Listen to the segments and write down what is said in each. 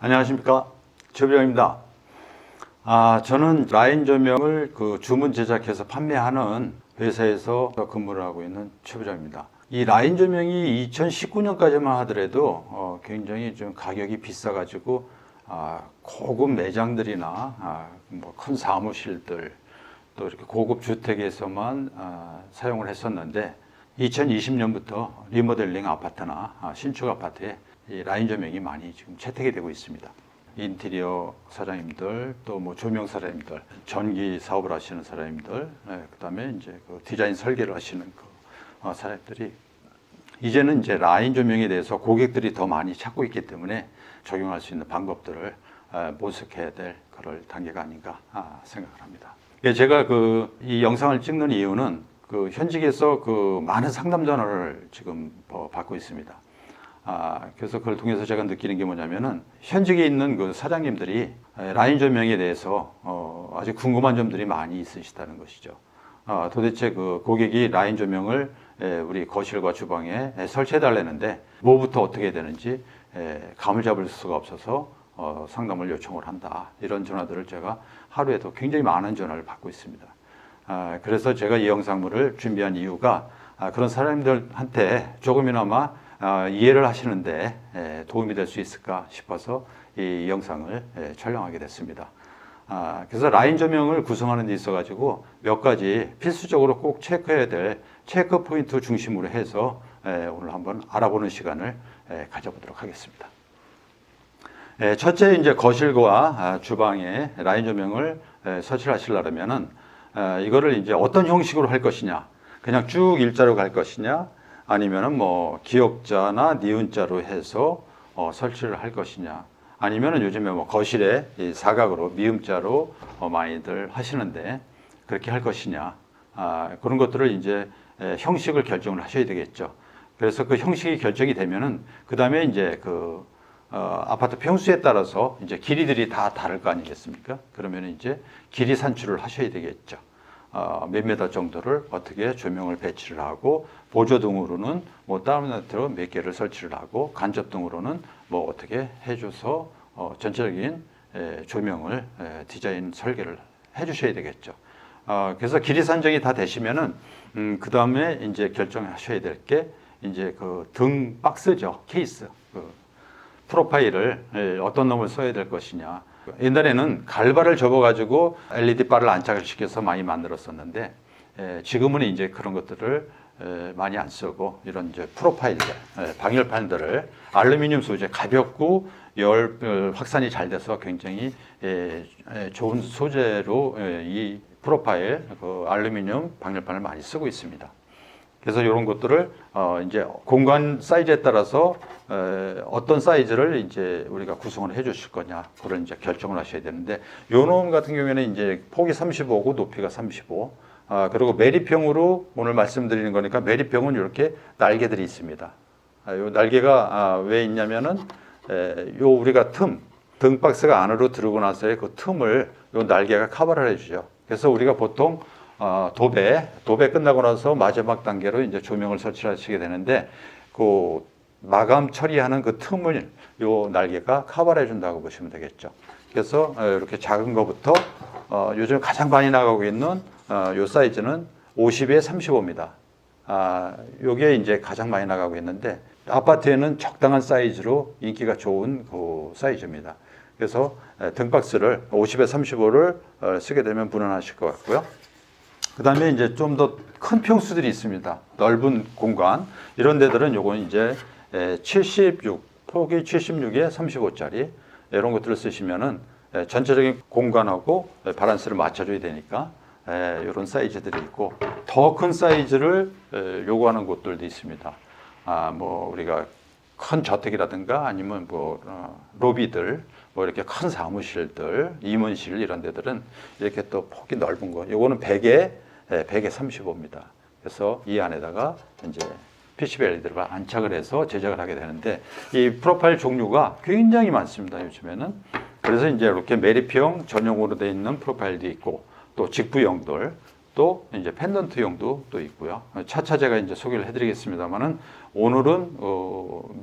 안녕하십니까, 최부장입니다. 저는 라인 조명을 주문 제작해서 판매하는 회사에서 근무를 하고 있는 최부장입니다. 이 라인 조명이 2019년까지만 하더라도 굉장히 좀 가격이 비싸가지고 고급 매장들이나 뭐 큰 사무실들 또 이렇게 고급 주택에서만 사용을 했었는데 2020년부터 리모델링 아파트나 신축 아파트에 이 라인 조명이 많이 지금 채택이 되고 있습니다. 인테리어 사장님들, 또 뭐 조명 사장님들, 전기 사업을 하시는 사장님들, 그다음에 이제 디자인 설계를 하시는 사장님들이 이제는 이제 라인 조명에 대해서 고객들이 더 많이 찾고 있기 때문에 적용할 수 있는 방법들을 모색해야 될 그럴 단계가 아닌가 생각을 합니다. 제가 이 영상을 찍는 이유는 현직에서 많은 상담 전화를 지금 받고 있습니다. 그래서 그걸 통해서 제가 느끼는 게 뭐냐면은 현직에 있는 사장님들이 라인 조명에 대해서 아주 궁금한 점들이 많이 있으시다는 것이죠. 도대체 고객이 라인 조명을 우리 거실과 주방에 설치해 달라는데 뭐부터 어떻게 해야 되는지 감을 잡을 수가 없어서 상담을 요청을 한다. 이런 전화들을 제가 하루에도 굉장히 많은 전화를 받고 있습니다. 그래서 제가 이 영상물을 준비한 이유가 그런 사람들한테 조금이나마 이해를 하시는데 도움이 될 수 있을까 싶어서 이 영상을 촬영하게 됐습니다. 그래서 라인 조명을 구성하는 데 있어 가지고 몇 가지 필수적으로 꼭 체크해야 될 체크 포인트 중심으로 해서 오늘 한번 알아보는 시간을 가져보도록 하겠습니다. 첫째, 이제 거실과 주방에 라인 조명을 설치를 하시려면은 이거를 이제 어떤 형식으로 할 것이냐, 그냥 쭉 일자로 갈 것이냐, 아니면은 뭐 기역자나 니은자로 해서 설치를 할 것이냐, 아니면은 요즘에 뭐 거실에 이 사각으로 미음자로 많이들 하시는데 그렇게 할 것이냐, 그런 것들을 이제 형식을 결정을 하셔야 되겠죠. 그래서 그 형식이 결정이 되면은 그 다음에 이제 아파트 평수에 따라서 이제 길이들이 다 다를 거 아니겠습니까? 그러면 이제 길이 산출을 하셔야 되겠죠. 몇 메다 정도를 어떻게 조명을 배치를 하고, 보조등으로는 뭐 다른 데로 몇 개를 설치를 하고, 간접등으로는 뭐 어떻게 해줘서 전체적인 조명을 디자인 설계를 해주셔야 되겠죠. 그래서 길이 산정이 다 되시면은 그 다음에 이제 결정하셔야 될 게 이제 등 박스죠, 케이스. 프로파일을 어떤 놈을 써야 될 것이냐. 옛날에는 갈바를 접어가지고 LED 바를 안착을 시켜서 많이 만들었었는데 지금은 이제 그런 것들을 많이 안 쓰고 이런 이제 프로파일들, 방열판들을 알루미늄 소재, 가볍고 열 확산이 잘 돼서 굉장히 좋은 소재로 이 프로파일 알루미늄 방열판을 많이 쓰고 있습니다. 그래서 이런 것들을 이제 공간 사이즈에 따라서 어떤 사이즈를 이제 우리가 구성을 해 주실 거냐, 그걸 이제 결정을 하셔야 되는데, 요 놈 같은 경우에는 이제 폭이 35고 높이가 35. 그리고 매립형으로 오늘 말씀드리는 거니까 매립형은 이렇게 날개들이 있습니다. 요 날개가 왜 있냐면은 요 우리가 등 박스가 안으로 들어오고 나서의 그 틈을 요 날개가 커버를 해주죠. 그래서 우리가 보통 도배 끝나고 나서 마지막 단계로 이제 조명을 설치하시게 되는데 마감 처리하는 그 틈을 요 날개가 커버를 해준다고 보시면 되겠죠. 그래서 이렇게 작은 거부터 요즘 가장 많이 나가고 있는 요 사이즈는 50에 35입니다. 요게 이제 가장 많이 나가고 있는데 아파트에는 적당한 사이즈로 인기가 좋은 그 사이즈입니다. 그래서 등박스를 50에 35를 쓰게 되면 무난하실 것 같고요. 그 다음에 이제 좀 더 큰 평수들이 있습니다. 넓은 공간. 이런 데들은 요건 이제 폭이 76에 35짜리 이런 것들을 쓰시면은 전체적인 공간하고 밸런스를 맞춰줘야 되니까 이런 사이즈들이 있고, 더 큰 사이즈를 요구하는 곳들도 있습니다. 뭐 우리가 큰 저택이라든가 아니면 로비들, 이렇게 큰 사무실들, 임원실 이런 데들은 이렇게 또 폭이 넓은 거. 요거는 100에 35입니다. 그래서 이 안에다가 이제 PCB LED를 안착을 해서 제작을 하게 되는데, 이 프로파일 종류가 굉장히 많습니다, 요즘에는. 그래서 이제 이렇게 매립형 전용으로 되어 있는 프로파일도 있고, 또 직부형들, 또 이제 펜던트형도 또 있고요. 차차 제가 이제 소개를 해드리겠습니다만은 오늘은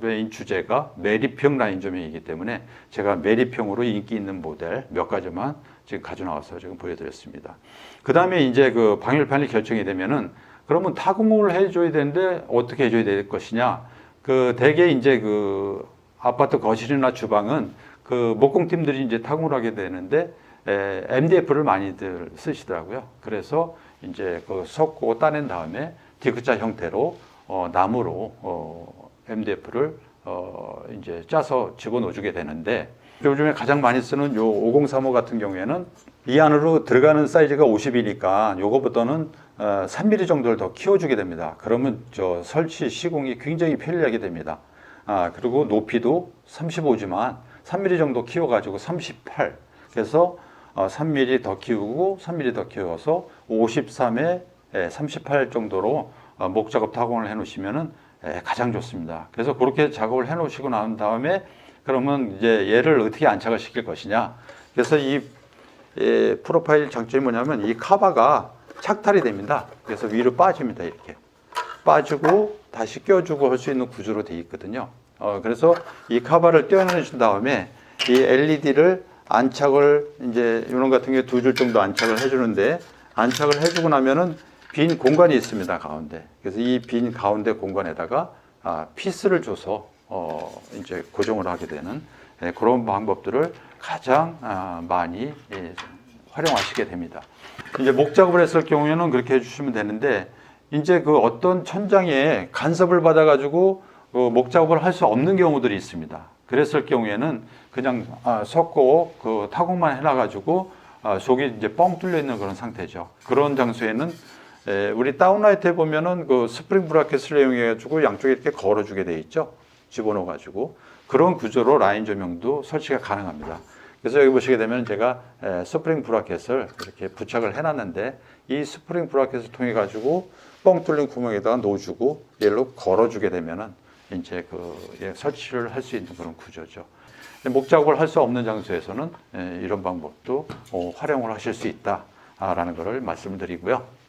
메인 주제가 메리평 라인 조명이기 때문에 제가 메리평으로 인기 있는 모델 몇 가지만 지금 가져 나와서 지금 보여드렸습니다. 그 다음에 이제 그 방열판이 결정이 되면은 그러면 타공을 해줘야 되는데 어떻게 해줘야 될 것이냐? 그 대개 이제 그 아파트 거실이나 주방은 그 목공팀들이 이제 타공을 하게 되는데 MDF를 많이들 쓰시더라고요. 그래서 이제 그 섞고 따낸 다음에 D자 형태로 나무로 MDF를 이제 짜서 집어넣어주게 되는데 요즘에 가장 많이 쓰는 요 5035 같은 경우에는 이 안으로 들어가는 사이즈가 50이니까 요거보다는 3mm 정도를 더 키워주게 됩니다. 그러면 저 설치 시공이 굉장히 편리하게 됩니다. 그리고 높이도 35지만 3mm 정도 키워가지고 38. 그래서 3mm 더 키우고 3mm 더 키워서 53에 38 정도로 목작업 타공을 해 놓으시면은 가장 좋습니다. 그래서 그렇게 작업을 해 놓으시고 난 다음에 그러면 이제 얘를 어떻게 안착을 시킬 것이냐. 그래서 이 프로파일 장점이 뭐냐면 이 카바가 착탈이 됩니다. 그래서 위로 빠집니다. 이렇게 빠지고 다시 껴주고 할 수 있는 구조로 되어 있거든요. 그래서 이 카바를 떼어내 준 다음에 이 LED를 안착을 이제 이런 같은 경우에 2줄 정도 안착을 해주는데 안착을 해주고 나면은 빈 공간이 있습니다. 가운데. 그래서 이 빈 가운데 공간에다가 피스를 줘서 이제 고정을 하게 되는 그런 방법들을 가장 많이 활용하시게 됩니다. 이제 목 작업을 했을 경우에는 그렇게 해주시면 되는데 이제 그 어떤 천장에 간섭을 받아가지고 목 작업을 할 수 없는 경우들이 있습니다. 그랬을 경우에는 그냥 섞고 그 타공만 해놔가지고 속이 이제 뻥 뚫려 있는 그런 상태죠. 그런 장소에는 우리 다운라이트에 보면은 그 스프링 브라켓을 이용해가지고 양쪽에 이렇게 걸어주게 돼 있죠. 집어넣어가지고 그런 구조로 라인 조명도 설치가 가능합니다. 그래서 여기 보시게 되면 제가 스프링 브라켓을 이렇게 부착을 해놨는데 이 스프링 브라켓을 통해 가지고 뻥 뚫린 구멍에다가 넣어주고 얘로 걸어주게 되면은 이제 설치를 할 수 있는 그런 구조죠. 목 작업을 할 수 없는 장소에서는 이런 방법도 활용을 하실 수 있다라는 것을 말씀드리고요.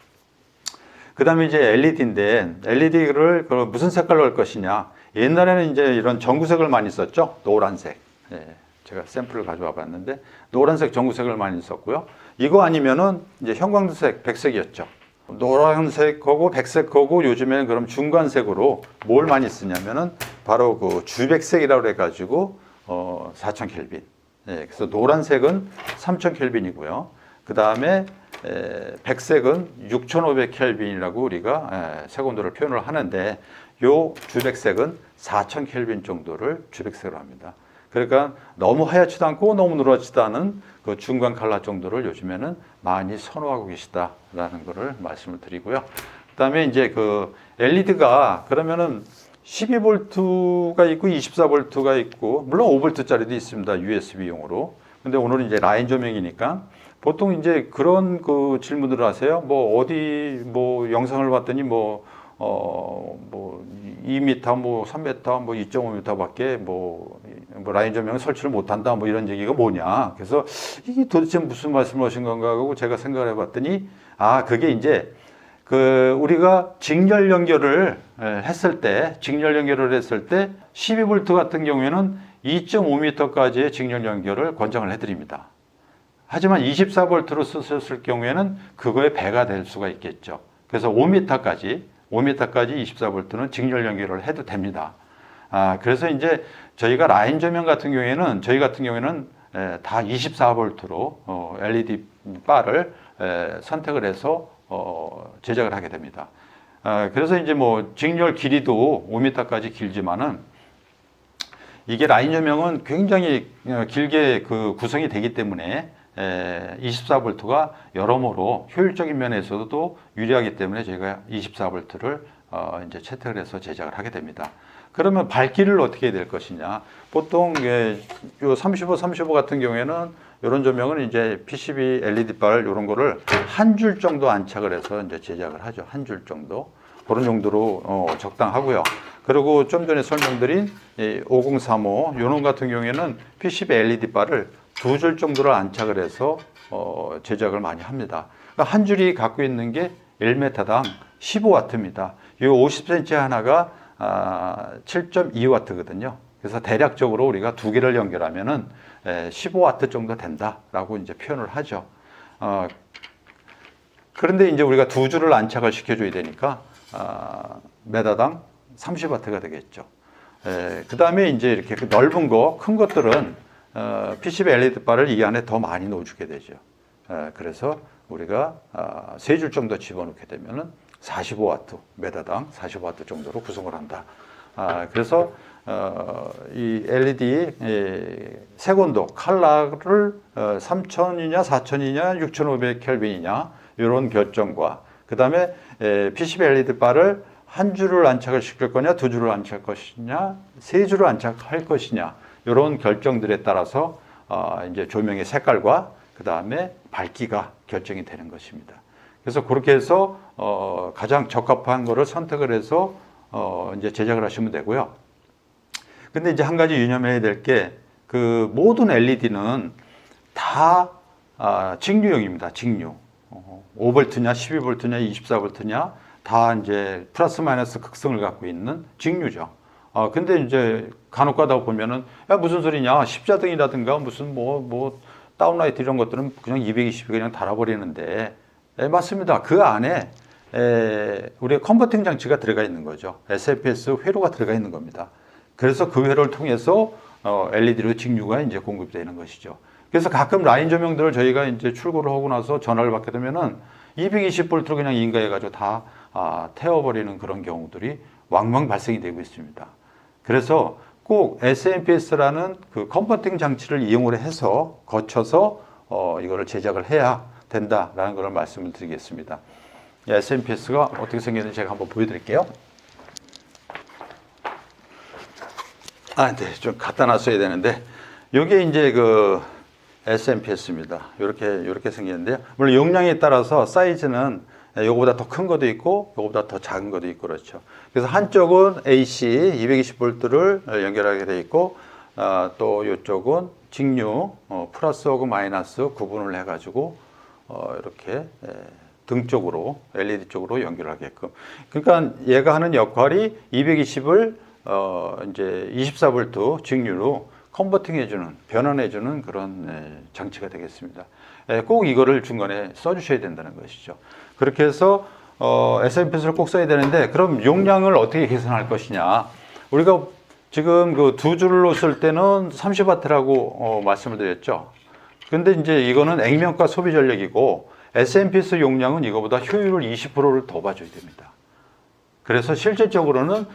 그 다음에 이제 LED인데 LED를 무슨 색깔로 할 것이냐. 옛날에는 이제 이런 전구색을 많이 썼죠. 노란색. 제가 샘플을 가져와 봤는데 노란색 전구색을 많이 썼고요. 이거 아니면은 이제 형광색 백색이었죠. 노란색하고 백색하고 요즘에는 그럼 중간색으로 뭘 많이 쓰냐면은 바로 그 주백색이라고 해가지고 4000 켈빈. 그래서 노란색은 3000 켈빈이고요. 그 다음에 백색은 6500 켈빈이라고 우리가 색온도를 표현을 하는데 요 주백색은 4000 켈빈 정도를 주백색으로 합니다. 그러니까 너무 하얗지도 않고 너무 누렇지도 않은 그 중간 컬러 정도를 요즘에는 많이 선호하고 계시다라는 것을 말씀을 드리고요. 그다음에 이제 그 LED가 그러면은 12V가 있고 24V가 있고 물론 5V짜리도 있습니다. USB용으로. 근데 오늘은 이제 라인 조명이니까 보통 이제 그런 그 질문들을 하세요. 뭐 어디 뭐 영상을 봤더니 뭐 2m, 뭐 3m, 뭐 2.5m밖에 뭐 라인 조명 설치를 못한다, 뭐 이런 얘기가 뭐냐. 그래서 이게 도대체 무슨 말씀을 하신 건가 하고 제가 생각을 해봤더니 그게 이제 그 우리가 직렬 연결을 했을 때 12V 같은 경우에는 2.5m까지의 직렬 연결을 권장을 해드립니다. 하지만 24V로 쓰셨을 경우에는 그거의 배가 될 수가 있겠죠. 그래서 5m까지 24V는 직렬 연결을 해도 됩니다. 그래서 이제 저희가 라인 조명 같은 경우에는 다 24V로 LED 바를 선택을 해서 제작을 하게 됩니다. 그래서 이제 뭐 직렬 길이도 5m까지 길지만은 이게 라인 조명은 굉장히 길게 그 구성이 되기 때문에 24V가 여러모로 효율적인 면에서도 유리하기 때문에 저희가 24V를 이제 채택을 해서 제작을 하게 됩니다. 그러면 밝기를 어떻게 해야 될 것이냐. 보통 요 35 같은 경우에는 이런 조명은 이제 PCB LED 발 이런 거를 한 줄 정도 안착을 해서 이제 제작을 하죠. 한 줄 정도. 그런 정도로 적당하고요. 그리고 좀 전에 설명드린 5035 요런 같은 경우에는 PCB LED 바를 2줄 정도를 안착을 해서 제작을 많이 합니다. 그러니까 한 줄이 갖고 있는 게 1m당 15W입니다. 이 50cm 하나가 7.2W거든요. 그래서 대략적으로 우리가 두 개를 연결하면은 15W 정도 된다라고 이제 표현을 하죠. 그런데 이제 우리가 두 줄을 안착을 시켜줘야 되니까 메다당 30W가 되겠죠. 그 다음에 이제 이렇게 넓은 거, 큰 것들은 PCB LED 바를 이 안에 더 많이 넣어주게 되죠. 그래서 우리가 세 줄 정도 집어넣게 되면은 45W, 메다당 45W 정도로 구성을 한다. 그래서 이 LED 색온도 컬러를 3000이냐 4000이냐 6500켈빈이냐 이런 결정과 그 다음에 PCB LED 바를 한 줄을 안착을 시킬 거냐 두 줄을 안착할 것이냐 세 줄을 안착할 것이냐 이런 결정들에 따라서 이제 조명의 색깔과 그 다음에 밝기가 결정이 되는 것입니다. 그래서 그렇게 해서 가장 적합한 거를 선택을 해서 이제 제작을 하시면 되고요. 근데 이제 한 가지 유념해야 될 게 그 모든 LED는 다 직류형입니다. 직류. 5V냐, 12V냐, 24V냐 다 이제 플러스 마이너스 극성을 갖고 있는 직류죠. 근데 이제 간혹 가다 보면은 야 무슨 소리냐 십자등이라든가 무슨 뭐 다운라이트 이런 것들은 그냥 220이 그냥 달아버리는데 맞습니다. 그 안에 우리의 컨버팅 장치가 들어가 있는 거죠. SMPS 회로가 들어가 있는 겁니다. 그래서 그 회로를 통해서 LED로 직류가 이제 공급되는 것이죠. 그래서 가끔 라인 조명들을 저희가 이제 출고를 하고 나서 전화를 받게 되면은 220V로 그냥 인가해가지고 다 태워버리는 그런 경우들이 왕왕 발생이 되고 있습니다. 그래서 꼭 SMPS라는 그 컨버팅 장치를 이용을 해서 거쳐서 이거를 제작을 해야 된다라는 걸 말씀을 드리겠습니다. SMPS가 어떻게 생겼는지 제가 한번 보여드릴게요. 네, 좀 갖다 놨어야 되는데 이게 이제 그 SMPS입니다. 이렇게 생겼는데요. 물론 용량에 따라서 사이즈는 이거보다 더 큰 것도 있고 이거보다 더 작은 것도 있고 그렇죠. 그래서 한쪽은 AC 220V를 연결하게 돼 있고 또 이쪽은 직류 플러스하고 마이너스 구분을 해가지고 이렇게 등 쪽으로 LED 쪽으로 연결하게끔. 그러니까 얘가 하는 역할이 220을 이제 24V 직류로 컨버팅해주는 변환해주는 그런 장치가 되겠습니다. 꼭 이거를 중간에 써주셔야 된다는 것이죠. 그렇게 해서 SMPS를 꼭 써야 되는데 그럼 용량을 어떻게 계산할 것이냐? 우리가 지금 그 두 줄로 쓸 때는 30W라고 말씀을 드렸죠. 근데 이제 이거는 액면가 소비 전력이고 SMPS 용량은 이거보다 효율을 20%를 더 봐줘야 됩니다. 그래서 실질적으로는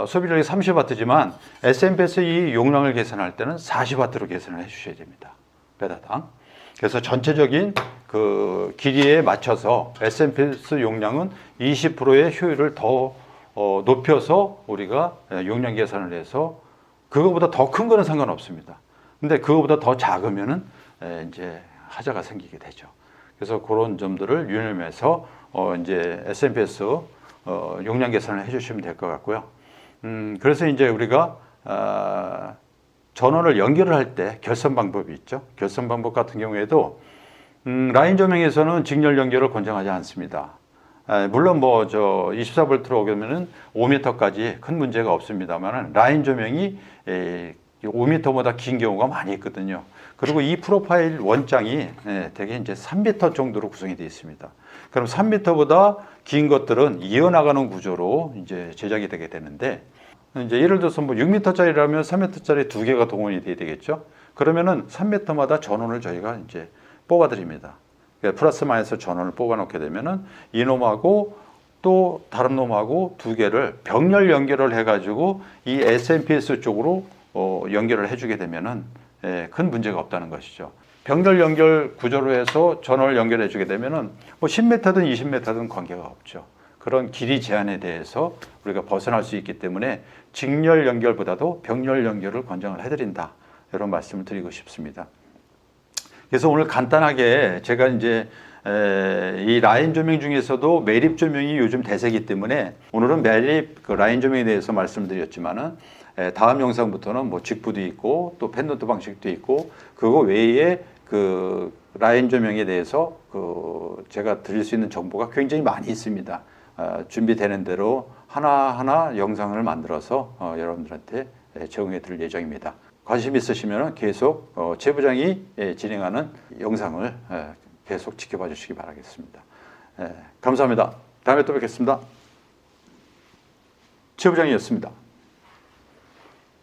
소비력이 30W지만 SMPS 이 용량을 계산할 때는 40W로 계산을 해주셔야 됩니다. 배다당. 그래서 전체적인 그 길이에 맞춰서 SMPS 용량은 20%의 효율을 더 높여서 우리가 용량 계산을 해서 그거보다 더 큰 거는 상관없습니다. 근데 그거보다 더 작으면은 이제 하자가 생기게 되죠. 그래서 그런 점들을 유념해서 이제 SMPS 용량 계산을 해주시면 될 것 같고요. 그래서 이제 우리가 전원을 연결을 할 때 결선 방법이 있죠. 결선 방법 같은 경우에도 라인 조명에서는 직렬 연결을 권장하지 않습니다. 물론 뭐 24V로 오면은 5m까지 큰 문제가 없습니다만 라인 조명이 5m보다 긴 경우가 많이 있거든요. 그리고 이 프로파일 원장이 대개 이제 3m 정도로 구성이 되어 있습니다. 그럼 3m보다 긴 것들은 이어나가는 구조로 이제 제작이 되게 되는데 이제 예를 들어서 뭐 6m짜리라면 3m짜리 두 개가 동원이 돼야 되겠죠. 그러면은 3m마다 전원을 저희가 이제 뽑아드립니다. 플러스 마이너스 전원을 뽑아놓게 되면은 이놈하고 또 다른 놈하고 두 개를 병렬 연결을 해가지고 이 SMPS 쪽으로 연결을 해주게 되면은 큰 문제가 없다는 것이죠. 병렬 연결 구조로 해서 전원을 연결해 주게 되면은 뭐 10m든 20m든 관계가 없죠. 그런 길이 제한에 대해서 우리가 벗어날 수 있기 때문에 직렬 연결보다도 병렬 연결을 권장을 해드린다. 이런 말씀을 드리고 싶습니다. 그래서 오늘 간단하게 제가 이제 이 라인 조명 중에서도 매립 조명이 요즘 대세이기 때문에 오늘은 매립 그 라인 조명에 대해서 말씀드렸지만은 다음 영상부터는 뭐 직부도 있고 또 펜던트 방식도 있고 그거 외에 그 라인 조명에 대해서 그 제가 드릴 수 있는 정보가 굉장히 많이 있습니다. 준비되는 대로 하나하나 영상을 만들어서 여러분들한테 제공해 드릴 예정입니다. 관심 있으시면 계속 최 부장이 진행하는 영상을 계속 지켜봐 주시기 바라겠습니다. 감사합니다. 다음에 또 뵙겠습니다. 최 부장이었습니다.